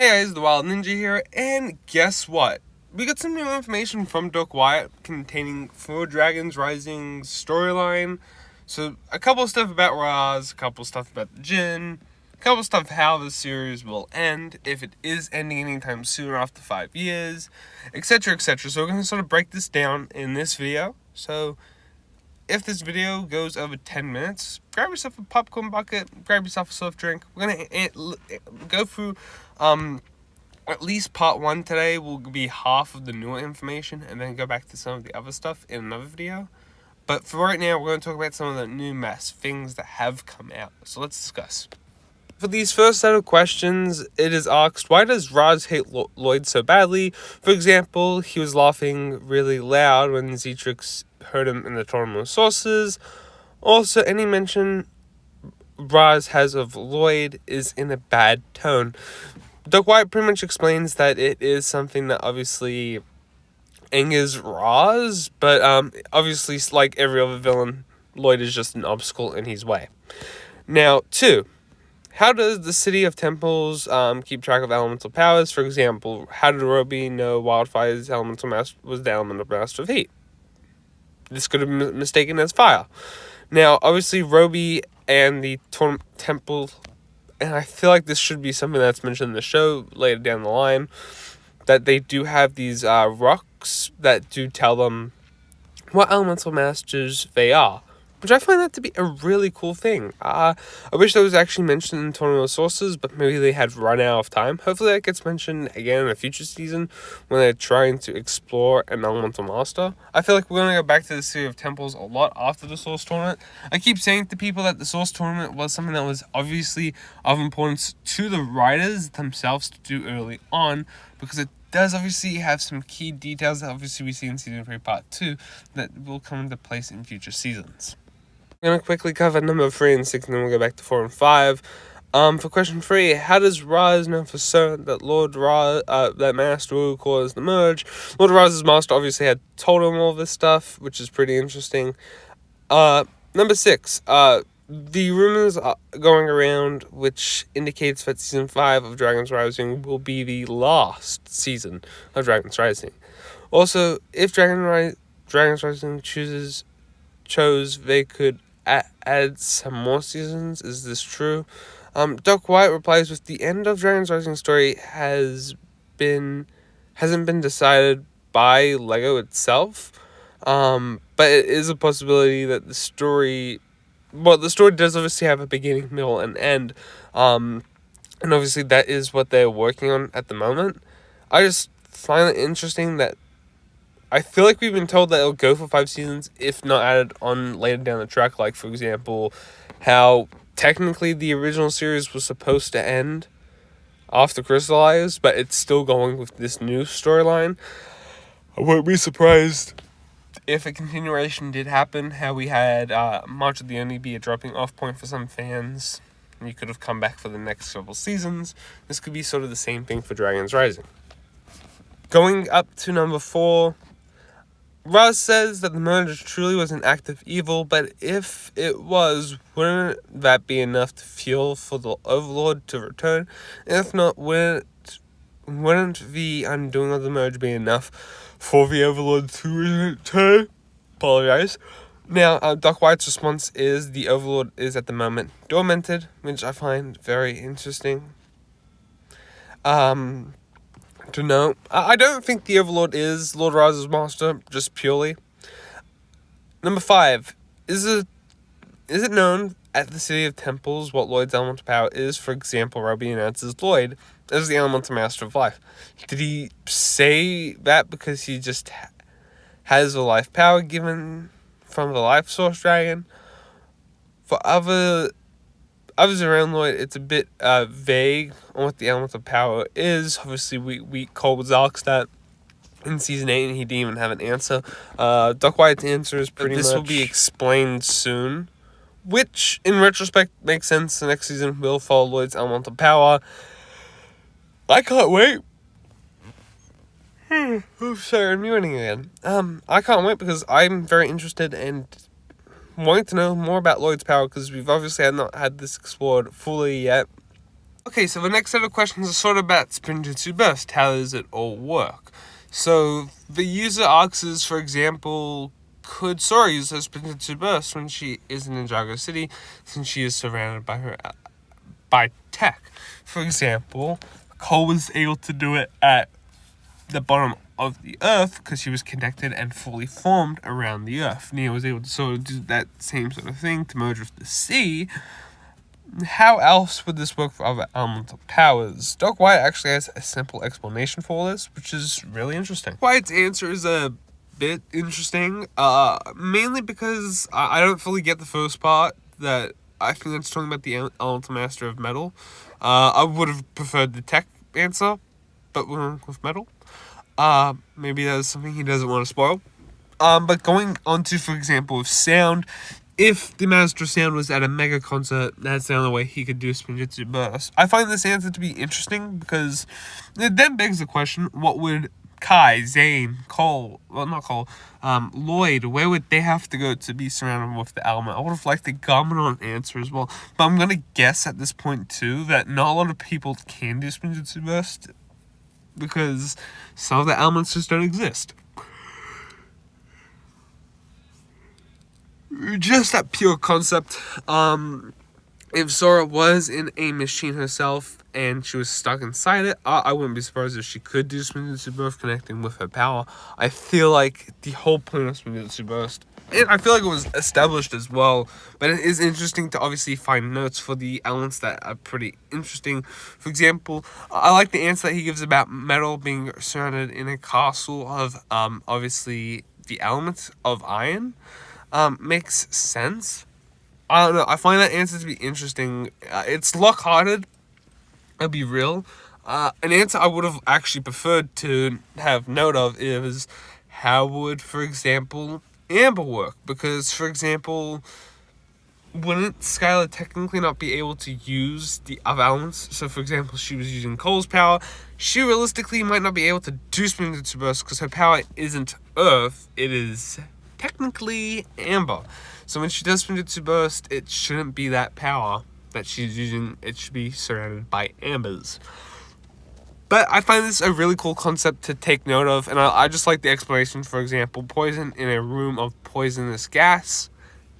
Hey guys, the Wild Ninja here, and guess what? We got some new information from Doc Wyatt containing For Dragons Rising storyline. So, a couple of stuff about Roz, a couple of stuff about the Jinn, a couple of stuff how the series will end, if it is ending anytime soon after 5 years, etc, etc. So we're going to sort of break this down in this video. So, if this video goes over 10 minutes, grab yourself a popcorn bucket, grab yourself a soft drink. We're going to go through at least part 1 today will be half of the newer information, and then go back to some of the other stuff in another video. But for right now, we're going to talk about some of the new things that have come out. So let's discuss. For these first set of questions, it is asked, why does Roz hate Lloyd so badly? For example, he was laughing really loud when Zetrix heard him in the Tournament of Sources. Also, any mention Roz has of Lloyd is in a bad tone. Doc Wyatt pretty much explains that it is something that obviously angers Roz, but obviously, like every other villain, Lloyd is just an obstacle in his way. Now, 2. How does the City of Temples keep track of elemental powers? For example, how did Roby know Wildfire's elemental master was the elemental master of heat? This could have been mistaken as fire. Now, obviously, Roby and the temple, and I feel like this should be something that's mentioned in the show later down the line, that they do have these rocks that do tell them what elemental masters they are, which I find that to be a really cool thing. I wish that was actually mentioned in Tournament of Sources, but maybe they had run out of time. Hopefully that gets mentioned again in a future season when they're trying to explore an elemental master. I feel like we're going to go back to the City of Temples a lot after the Source Tournament. I keep saying to people that the Source Tournament was something that was obviously of importance to the writers themselves to do early on, because it does obviously have some key details that obviously we see in Season 3 Part 2 that will come into place in future seasons. I'm going to quickly cover number 3 and 6, and then we'll go back to 4 and 5. For question 3, how does Roz know for certain that Lord Roz, that Master will cause the merge? Lord Roz's master obviously had told him all this stuff, which is pretty interesting. Number 6, the rumors are going around, which indicates that Season 5 of Dragons Rising will be the last season of Dragons Rising. Also, if Dragons Rising chose they could add some more seasons. Is this true? Doc Wyatt replies with, the end of Dragons Rising story hasn't been decided by LEGO itself, but it is a possibility that the story does obviously have a beginning, middle, and end, and obviously that is what they're working on at the moment. I just find it interesting that I feel like we've been told that it'll go for 5 seasons, if not added on later down the track. Like, for example, how technically the original series was supposed to end after Crystallize, but it's still going with this new storyline. I won't be surprised if a continuation did happen, how we had March of the Only be a dropping off point for some fans, and you could have come back for the next several seasons. This could be sort of the same thing for Dragons Rising. Going up to number 4, Roz says that the merge truly was an act of evil, but if it was, wouldn't that be enough to fuel for the Overlord to return? If not, wouldn't the undoing of the merge be enough for the Overlord to return? Apologize. Now, Doc Wyatt's response is the Overlord is at the moment dormanted, which I find very interesting. To know. I don't think the Overlord is Lord Roz's master, just purely. Number 5. Is it known at the City of Temples what Lloyd's elemental power is? For example, Roby announces Lloyd as the elemental master of life. Did he say that because he just has the life power given from the life source dragon? For others around Lloyd, it's a bit vague on what the elemental power is. Obviously, we Cole asked that in Season 8, and he didn't even have an answer. Doc Wyatt's answer is pretty much, this will be explained soon, which, in retrospect, makes sense. The next season will follow Lloyd's elemental power. I can't wait. Oh, sorry, I'm yawning again. I can't wait because I'm very interested and wanting to know more about Lloyd's power, because we've obviously not had this explored fully yet. Okay, so the next set of questions are sort of about Spinjitzu Burst. How does it all work? So the user asks, for example, could Sora use her Spinjitzu Burst when she is in Ninjago City, since she is surrounded by tech? For example, Cole was able to do it at the bottom of the earth because she was connected and fully formed around the earth. Nia was able to sort of do that same sort of thing to merge with the sea. How else would this work for other elemental powers? Doc White actually has a simple explanation for all this, which is really interesting. White's answer is a bit interesting, mainly because I don't fully get the first part, that I think it's talking about the elemental master of metal. I would have preferred the tech answer, but we went with metal. Maybe that's something he doesn't want to spoil. But going on to, for example, with sound, if the Master of Sound was at a mega concert, that's the only way he could do Spinjitzu Burst. I find this answer to be interesting because it then begs the question, what would Kai, Zane, Lloyd, where would they have to go to be surrounded with the element? I would have liked the Garmadon answer as well. But I'm going to guess at this point too that not a lot of people can do Spinjitzu Burst because some of the elements just don't exist. Just that pure concept. If Sora was in a machine herself and she was stuck inside it, I wouldn't be surprised if she could do Spinjitzu Burst connecting with her power. I feel like the whole point of Spinjitzu Burst, and I feel like it was established as well, but it is interesting to obviously find notes for the elements that are pretty interesting. For example, I like the answer that he gives about metal being surrounded in a castle of obviously the elements of iron. Makes sense. I don't know. I find that answer to be interesting. It's lock-hearted. I'll be real. An answer I would have actually preferred to have note of is how would, for example, Amber work? Because, for example, wouldn't Skylor technically not be able to use the other elements? So, for example, she was using Cole's power. She realistically might not be able to do Spinjitzu Burst because her power isn't Earth. It is technically Amber. So when she does Spinjitzu Burst, it shouldn't be that power that she's using. It should be surrounded by Ambers. But I find this a really cool concept to take note of, and I just like the explanation. For example, poison in a room of poisonous gas.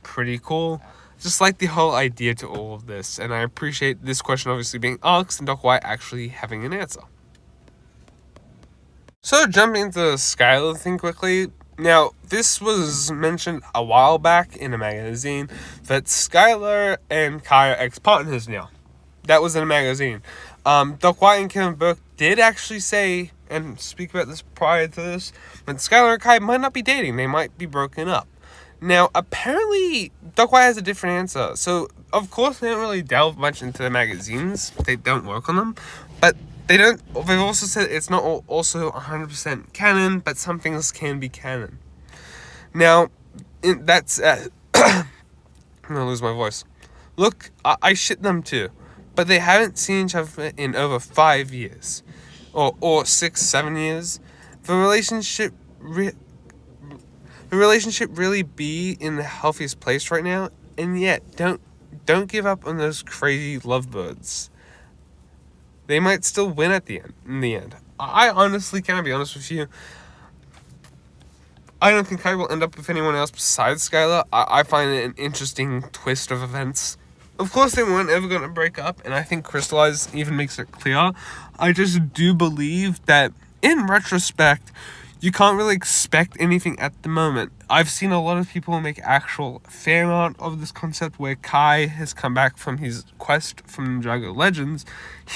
Pretty cool. Just like the whole idea to all of this, and I appreciate this question obviously being asked and Doc White actually having an answer. So jumping into the Skylor thing quickly. Now, this was mentioned a while back in a magazine that Skylor and Kai are ex-partners now. That was in a magazine. Doc White and Kevin Burke did actually say, and speak about this prior to this, that Skylor and Kai might not be dating. They might be broken up. Now, apparently, Doc White has a different answer. So, of course, they don't really delve much into the magazines. They don't work on them. But they've also said it's not also 100% canon, but some things can be canon. Now, that's... I'm gonna lose my voice. Look, I shit them too. But they haven't seen each other in over 5 years. Or 6, 7 years. The relationship really be in the healthiest place right now? And yet, don't give up on those crazy lovebirds. They might still win in the end. I honestly, can I be honest with you? I don't think I will end up with anyone else besides Skylor. I find it an interesting twist of events. Of course, they weren't ever going to break up, and I think Crystallize even makes it clear. I just do believe that, in retrospect, you can't really expect anything at the moment. I've seen a lot of people make actual fan art of this concept where Kai has come back from his quest from Ninjago Legends.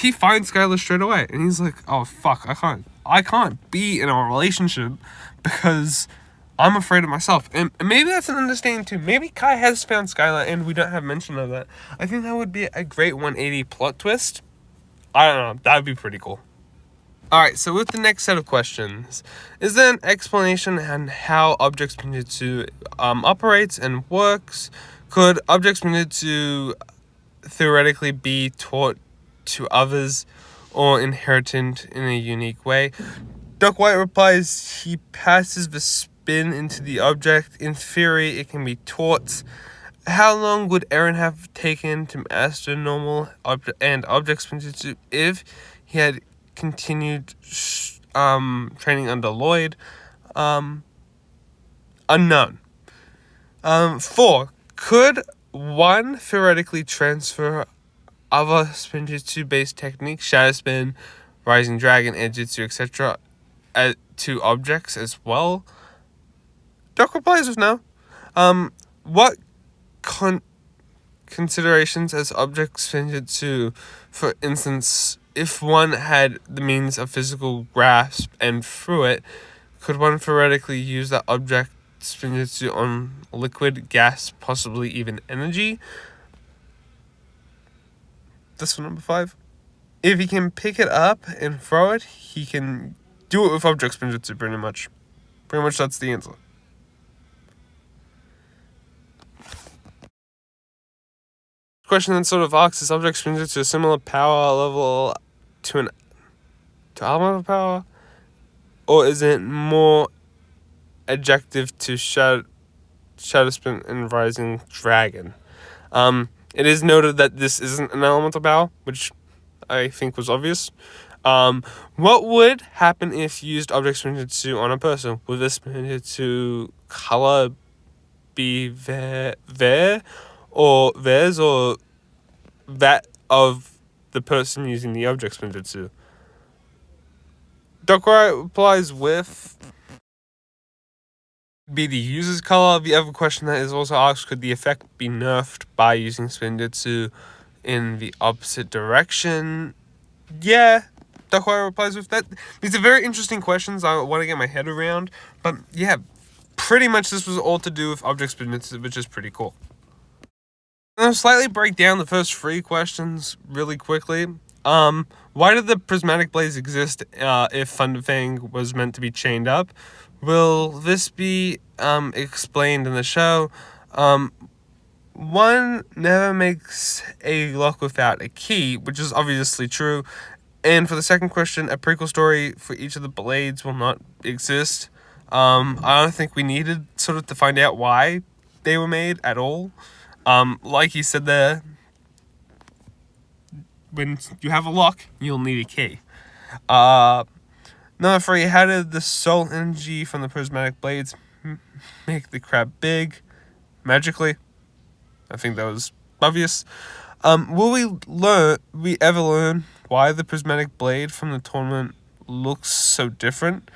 He finds Skylor straight away, and he's like, oh fuck, I can't be in a relationship because I'm afraid of myself. And maybe that's an understanding too. Maybe Kai has found Skylor and we don't have mention of that. I think that would be a great 180 plot twist. I don't know, that would be pretty cool. Alright, so with the next set of questions, is there an explanation on how Object Spinjitzu operates and works? Could Object Spinjitzu theoretically be taught to others or inherited in a unique way? Doc White replies he passes the spin into the object. In theory, it can be taught. How long would Eren have taken to master normal and object Spinjitzu if he had continued training under Lloyd? Unknown. 4. Could one theoretically transfer other Spinjitzu-based techniques, Shadow Spin, Rising Dragon, Edjutsu, etc., to objects as well? Doc replies with no. What considerations as object Spinjitzu, for instance, if one had the means of physical grasp and through it, could one theoretically use that object Spinjitzu on liquid, gas, possibly even energy? This one, number 5. If he can pick it up and throw it, he can do it with object Spinjitzu, pretty much. Pretty much that's the answer. Question that sort of asks, is object Spinjitzu a similar power level to elemental power? Or is it more adjective to Shadow Spin and Rising Dragon? It is noted that this isn't an elemental power, which I think was obvious. What would happen if used object Spinjitzu on a person? Would this Spinjitzu color be there or theirs or that of the person using the object Spinjitzu? Doc replies with be the user's color. The other question that is also asked, could the effect be nerfed by using Spinjitzu in the opposite direction? Yeah, Doc replies with that. These are very interesting questions I want to get my head around. But yeah, pretty much this was all to do with object Spinjitzu, which is pretty cool. I'll slightly break down the first 3 questions really quickly. Why did the prismatic blades exist if Thunderfang was meant to be chained up? Will this be explained in the show? One never makes a lock without a key, which is obviously true. And for the second question, a prequel story for each of the blades will not exist. I don't think we needed sort of to find out why they were made at all. Like he said there, when you have a lock, you'll need a key. Number 3, how did the soul energy from the prismatic blades make the crab big? Magically. I think that was obvious. Will we ever learn why the prismatic blade from the tournament looks so different?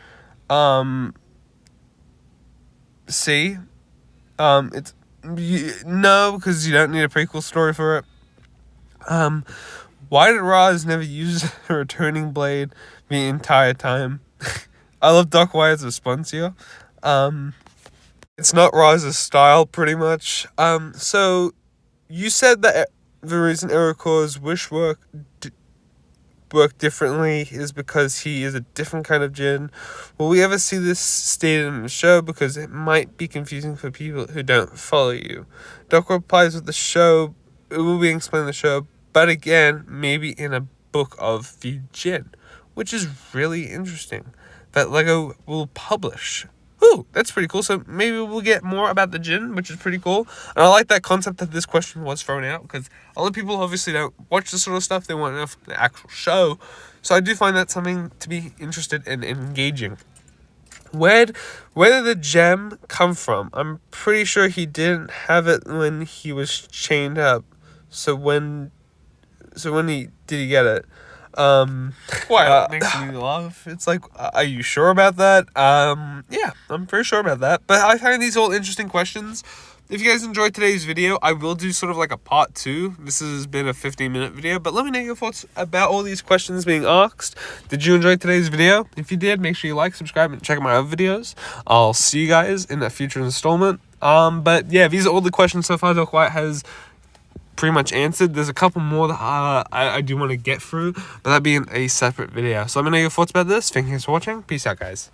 C. It's no, because you don't need a prequel story for it. Why did Roz never use a returning blade the entire time? I love Doc Wyatt's response here. It's not Roz's style, pretty much. So you said that the reason Iroquois' wish work differently is because he is a different kind of djinn. Will we ever see this stated in the show? Because it might be confusing for people who don't follow you. Doc replies with the show, it will be explained in the show, but again, maybe in a book of the djinn, which is really interesting that LEGO will publish. Ooh, that's pretty cool. So maybe we'll get more about the djinn, which is pretty cool. And I like that concept that this question was thrown out, because a lot of people obviously don't watch this sort of stuff. They want to know from the actual show. So I do find that something to be interested in and engaging. Where did the gem come from? I'm pretty sure he didn't have it when he was chained up. So when did he get it? Why? It makes me laugh. It's like, are you sure about that? Yeah, I'm pretty sure about that. But I find these all interesting questions. If you guys enjoyed today's video, I will do sort of like a part 2. This has been a 15-minute video, but let me know your thoughts about all these questions being asked. Did you enjoy today's video? If you did, make sure you like, subscribe, and check out my other videos. I'll see you guys in a future installment. But yeah, these are all the questions so far Doc White has pretty much answered. There's a couple more that I do want to get through, but that'd be in a separate video. So let me know your thoughts about this. Thank you for watching. Peace out, guys.